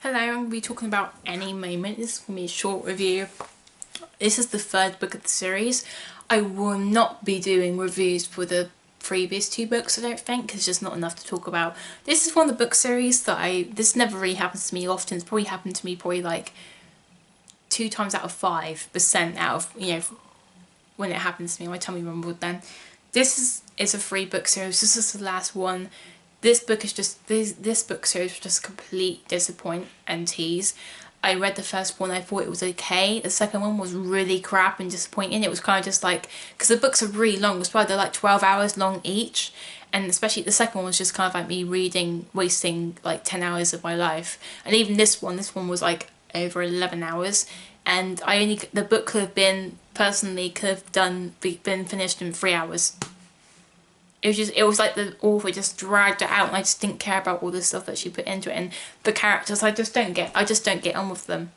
Hello, I'm going to be talking about Any Moment. This is going to be a short review. This is the third book of the series. I will not be doing reviews for the previous two books, I don't think, because there's just not enough to talk about. This is one of the book series that this never really happens to me often. It's probably happened to me probably like 2 times out of 5% out of, when it happens to me. My tummy rumbled then. This is a free book series. This is the last one. This book is just this book series was just a complete disappointment and tease. I read the first one, I thought it was okay. The second one was really crap and disappointing. It was kind of just like, because the books are really long as well, they're like 12 hours long each. And especially the second one was just kind of like me reading, wasting like 10 hours of my life. And even this one was like over 11 hours. And the book could have been finished in 3 hours. It was like the author just dragged it out, and I just didn't care about all the stuff that she put into it, and the characters I just don't get on with them.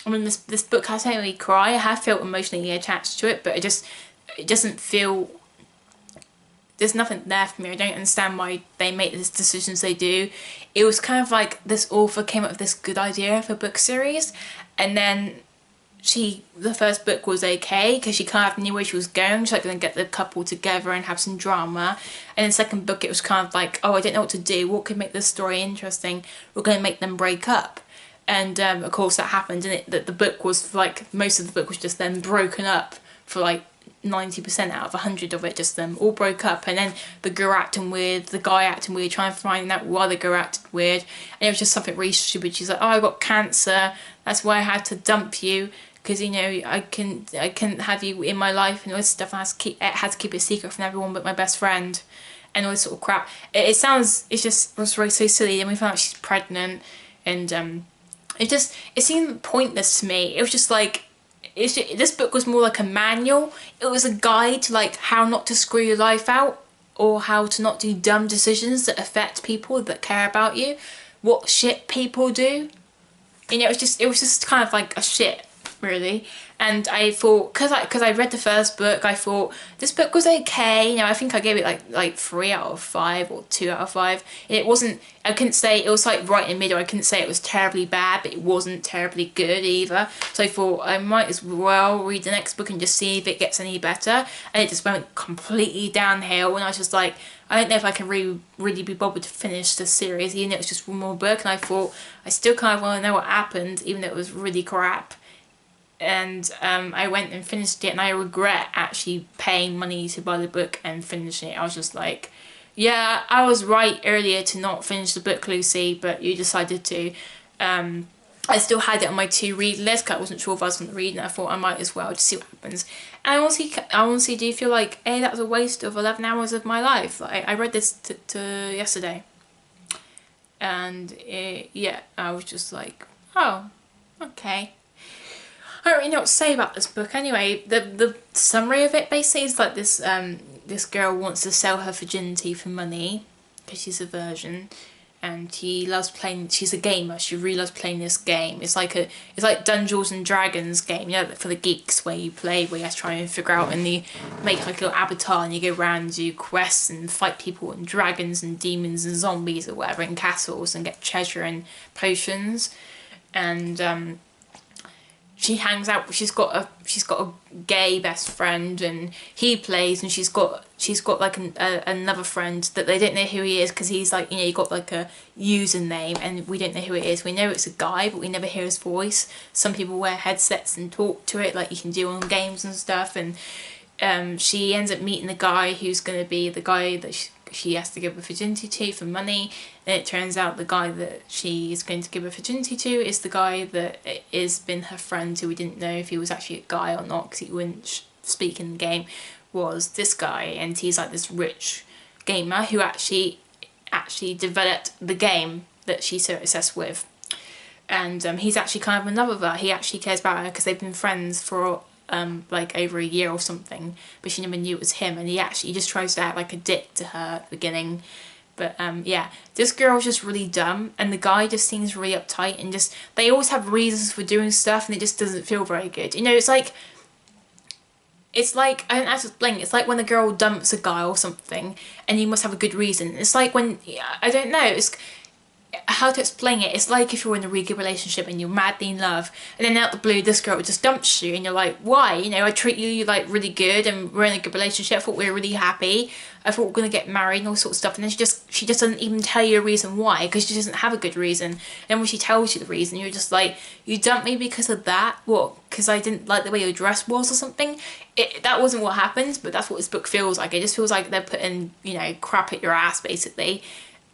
I mean, this book has made me cry. I have felt emotionally attached to it, but it doesn't feel, there's nothing there for me. I don't understand why they make these decisions they do. It was kind of like this author came up with this good idea for a book series, and then the first book was okay because she kind of knew where she was going. She's like going to get the couple together and have some drama. And in the second book it was kind of like, oh, I don't know what to do. What could make this story interesting? We're going to make them break up. And of course that happened, and the book was like, most of the book was just them broken up for like 90% out of 100 of it, just them all broke up, and then the girl acting weird, the guy acting weird, trying to find out why the girl acted weird, and it was just something really stupid. She's like, oh, I got cancer, that's why I had to dump you, because I couldn't have you in my life and all this stuff. I had to keep it secret from everyone but my best friend, and all this sort of crap. It was really so silly. Then we found out she's pregnant, and it seemed pointless to me. It was just like, this book was more like a manual. It was a guide to like how not to screw your life out, or how to not do dumb decisions that affect people that care about you. What shit people do. It was just kind of like a shit, really. And I thought, because I read the first book, I thought this book was okay. I think I gave it like 3 out of 5 or 2 out of 5. It wasn't, I couldn't say, it was like right in the middle. I couldn't say it was terribly bad, but it wasn't terribly good either. So I thought I might as well read the next book and just see if it gets any better. And it just went completely downhill, and I was just like, I don't know if I can really be bothered to finish the series, even though it's just one more book. And I thought, I still kind of want to know what happened, even though it was really crap. And I went and finished it, and I regret actually paying money to buy the book and finishing it. I was just like, yeah, I was right earlier to not finish the book, Lucy, but you decided to. I still had it on my to-read list because I wasn't sure if I was going to read it, and I thought I might as well just see what happens. And I honestly do feel like, hey, that was a waste of 11 hours of my life. Like, I read this to yesterday, and yeah, I was just like, oh, okay. I don't really know what to say about this book. Anyway, the summary of it basically is like this girl wants to sell her virginity for money because she's a virgin, and she loves playing. She's a gamer. She really loves playing this game. It's like Dungeons and Dragons game, for the geeks, where you have to try and figure out, and you make like a little avatar, and you go around and do quests and fight people and dragons and demons and zombies or whatever in castles, and get treasure and potions, and she hangs out. She's got a gay best friend, and he plays, and she's got like another friend that they don't know who he is, because he's like, you got like a username, and we don't know who it is. We know it's a guy, but we never hear his voice. Some people wear headsets and talk to it, like you can do on games and stuff. And she ends up meeting the guy who's going to be the guy that she has to give her virginity to for money. And it turns out the guy that she is going to give her virginity to is the guy that has been her friend, who we didn't know if he was actually a guy or not, because he wouldn't speak in the game, was this guy. And he's like this rich gamer who actually developed the game that she's so obsessed with. And he's actually kind of in love with her. He actually cares about her because they've been friends for like over a year or something, but she never knew it was him, and he just tries to act like a dick to her at the beginning. But yeah, this girl's just really dumb, and the guy just seems really uptight, and just, they always have reasons for doing stuff, and it just doesn't feel very good. It's like, I don't have to explain, it's like when a girl dumps a guy or something, and you must have a good reason. It's like when, I don't know, how to explain it, it's like if you're in a really good relationship and you're madly in love, and then out the blue this girl just dumps you, and you're like, why? You know, I treat you like really good, and we're in a good relationship, I thought we were really happy, I thought we were going to get married and all sorts of stuff, and then she just doesn't even tell you a reason why, because she doesn't have a good reason. And when she tells you the reason, you're just like, you dumped me because of that? What, because I didn't like the way your dress was or something? That wasn't what happened, but that's what this book feels like. It just feels like they're putting, you know, crap at your ass basically,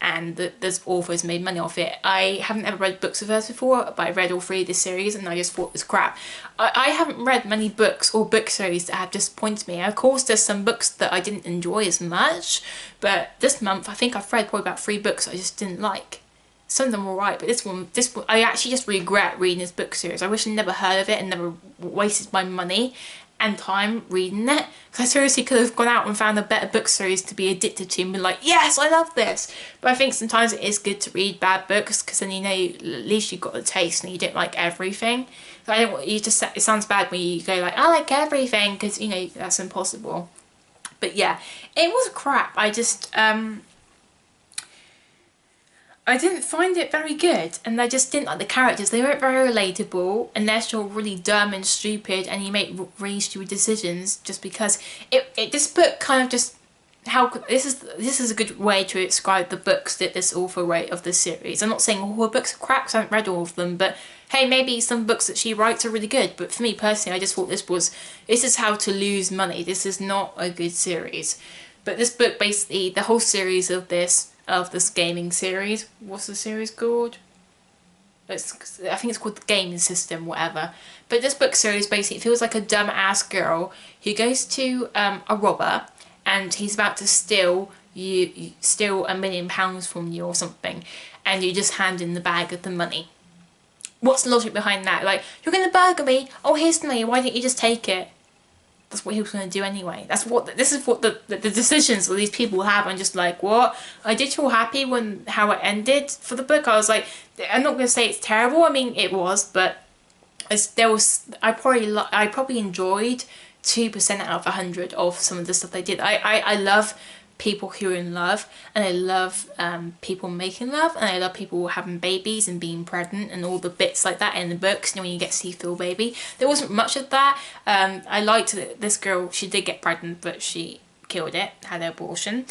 and this author's made money off it. I haven't ever read books of hers before, but I read all 3 of this series and I just thought it was crap. I haven't read many books or book series that have disappointed me. Of course, there's some books that I didn't enjoy as much, but this month I think I've read probably about 3 books I just didn't like. Some of them were alright, but this one, I actually just regret reading this book series. I wish I'd never heard of it and never wasted my money and time reading it, because I seriously could have gone out and found a better book series to be addicted to and been like, yes, I love this. But I think sometimes it is good to read bad books, because then, you know, at least you've got the taste and you don't like everything. So I don't want you to, it sounds bad when you go like, I like everything, because, you know, that's impossible. But yeah, it was crap. I just I didn't find it very good, and I just didn't like the characters. They weren't very relatable unless you're really dumb and stupid and you make really stupid decisions, just because this book kind of just, this is a good way to describe the books that this author wrote of this series. I'm not saying all her books are crap, 'cause I haven't read all of them, but hey, maybe some books that she writes are really good. But for me personally, I just thought this is how to lose money. This is not a good series. But this book, basically, the whole series of this gaming series, what's the series called? I think it's called The Gaming System, whatever. But this book series basically feels like a dumb ass girl who goes to a robber, and he's about to steal £1 million from you or something, and you just hand in the bag of the money. What's the logic behind that? Like, you're gonna burgle me, oh here's the money, why don't you just take it? That's what he was going to do anyway. This is what the decisions that these people have. I'm just like, what? I did feel happy when how it ended for the book. I was like, I'm not going to say it's terrible. I mean, it was, but I probably enjoyed 2% out of 100 of some of the stuff they did. I love people who are in love, and I love people making love, and I love people having babies and being pregnant and all the bits like that in the books, you know, when you get to see Phil baby. There wasn't much of that. I liked this girl, she did get pregnant, but she killed it, had an abortion.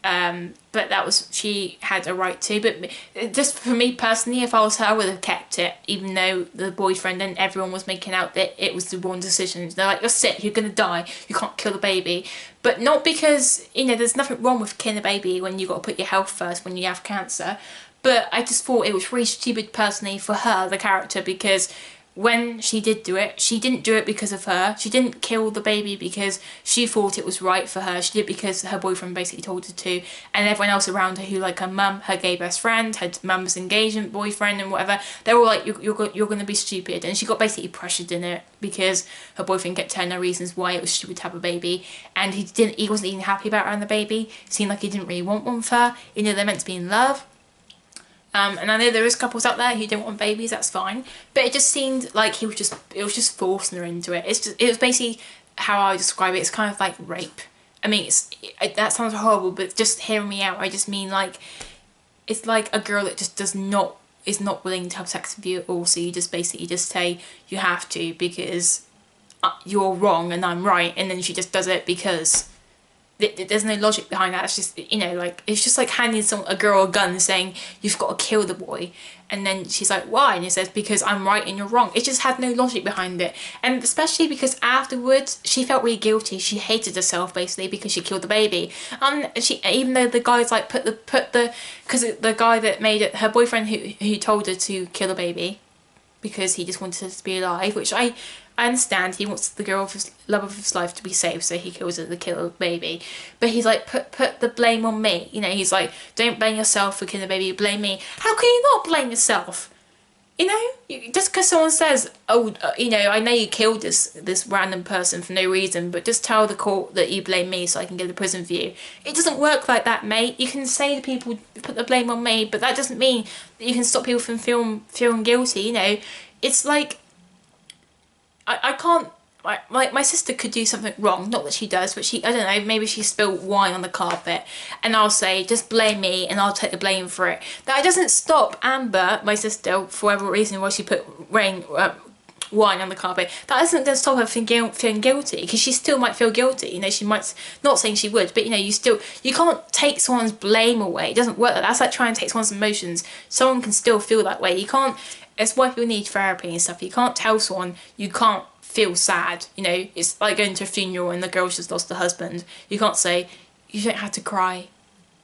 But she had a right to, but just for me personally, if I was her, I would have kept it, even though the boyfriend and everyone was making out that it was the wrong decision. They're like, you're sick, you're gonna die, you can't kill the baby. But not because, you know, there's nothing wrong with killing a baby when you've got to put your health first when you have cancer. But I just thought it was really stupid personally for her, the character, because when she did do it, she didn't do it because of her. She didn't kill the baby because she thought it was right for her. She did it because her boyfriend basically told her to. And everyone else around her, who, like her mum, her gay best friend, her mum's engagement boyfriend and whatever, they were all like, you're going to be stupid. And she got basically pressured in it because her boyfriend kept telling her reasons why it was stupid to have a baby. And he wasn't even happy about having the baby. It seemed like he didn't really want one for her. You know, they're meant to be in love. And I know there is couples out there who don't want babies, that's fine. But it just seemed like it was just forcing her into it. It was basically how I describe it. It's kind of like rape. I mean, that sounds horrible, but just hearing me out, I just mean like, it's like a girl that just is not willing to have sex with you at all. So you just basically just say you have to because you're wrong and I'm right, and then she just does it because there's no logic behind that. It's just, you know, like, it's just like handing a girl a gun saying you've got to kill the boy, and then she's like, why? And he says, because I'm right and you're wrong. It just had no logic behind it. And especially because afterwards she felt really guilty. She hated herself basically because she killed the baby. Even though the guy's like because the guy that made it, her boyfriend who told her to kill the baby because he just wanted her to be alive, which I understand. He wants the girl of love of his life to be safe, so he kills her to kill the baby. But he's like, put the blame on me. You know, he's like, don't blame yourself for killing the baby, blame me. How can you not blame yourself? You know, just because someone says, oh, you know, I know you killed this random person for no reason, but just tell the court that you blame me so I can get a prison for you. It doesn't work like that, mate. You can say to people, put the blame on me, but that doesn't mean that you can stop people from feeling guilty. You know, it's like, I can't my sister could do something wrong, not that she does, but I don't know, maybe she spilled wine on the carpet, and I'll say, just blame me, and I'll take the blame for it. That doesn't stop Amber, my sister, for whatever reason why she put wine on the carpet. That isn't going to stop her feeling guilty, because she still might feel guilty. You know, she might, not saying she would, but you know, you can't take someone's blame away. It doesn't work. That's like trying to take someone's emotions. Someone can still feel that way. You can't, it's why people need therapy and stuff. You can't tell someone you can't feel sad. You know, it's like going to a funeral and the girl's just lost her husband. You can't say, you don't have to cry.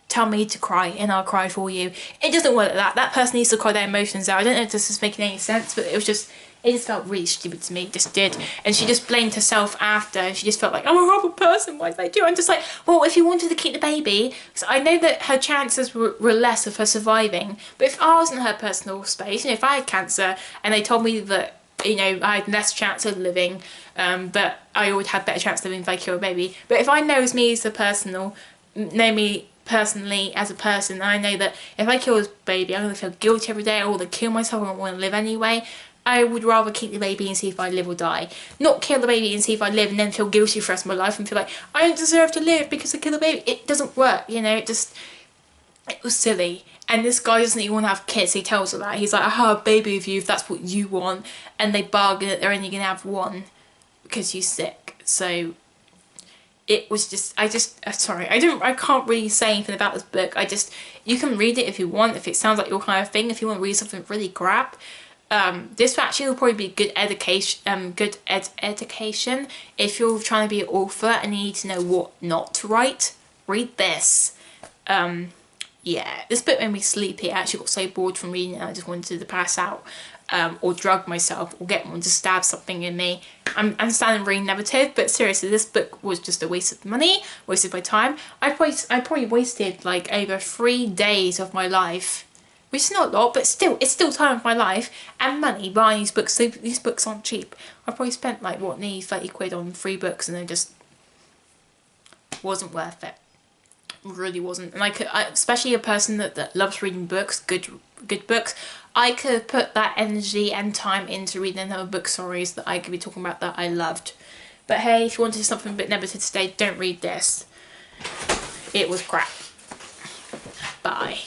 Tell me to cry and I'll cry for you. It doesn't work like that. That person needs to cry their emotions out. I don't know if this is making any sense, but it just felt really stupid to me. It just did. And she just blamed herself after. She just felt like, I'm a horrible person. Why did I do it? I'm just like, well, if you wanted to keep the baby, so I know that her chances were less of her surviving. But if I was in her personal space, you know, if I had cancer and they told me that, you know, I had less chance of living, but I would have better chance of living if I kill a baby. But if I know me as a personal, know me personally as a person, I know that if I kill this baby, I'm going to feel guilty every day. I want to kill myself. I don't want to live anyway. I would rather keep the baby and see if I live or die. Not kill the baby and see if I live and then feel guilty for the rest of my life and feel like I don't deserve to live because I killed the baby. It doesn't work, you know, it was silly. And this guy doesn't even want to have kids. He tells her that. He's like, I'll have a baby with you if that's what you want. And they bargain that they're only going to have one because you're sick. So it was just, sorry, I can't really say anything about this book. You can read it if you want, if it sounds like your kind of thing, if you want to read something really crap. This actually will probably be good education, education. If you're trying to be an author and you need to know what not to write, read this. Yeah, this book made me sleepy. I actually got so bored from reading it, I just wanted to pass out, or drug myself, or get one to stab something in me. I'm sounding really negative, but seriously, this book was just a waste of money, wasted my time. I probably wasted like over 3 days of my life, which is not a lot, but still, it's still time of my life and money buying these books. So these books aren't cheap. I probably spent like, what, nearly 30 quid on 3 books, and it just wasn't worth it. Really wasn't. And especially a person that loves reading books, good books, I could put that energy and time into reading another book stories that I could be talking about that I loved. But hey, if you wanted something a bit negative today, don't read this. It was crap. Bye.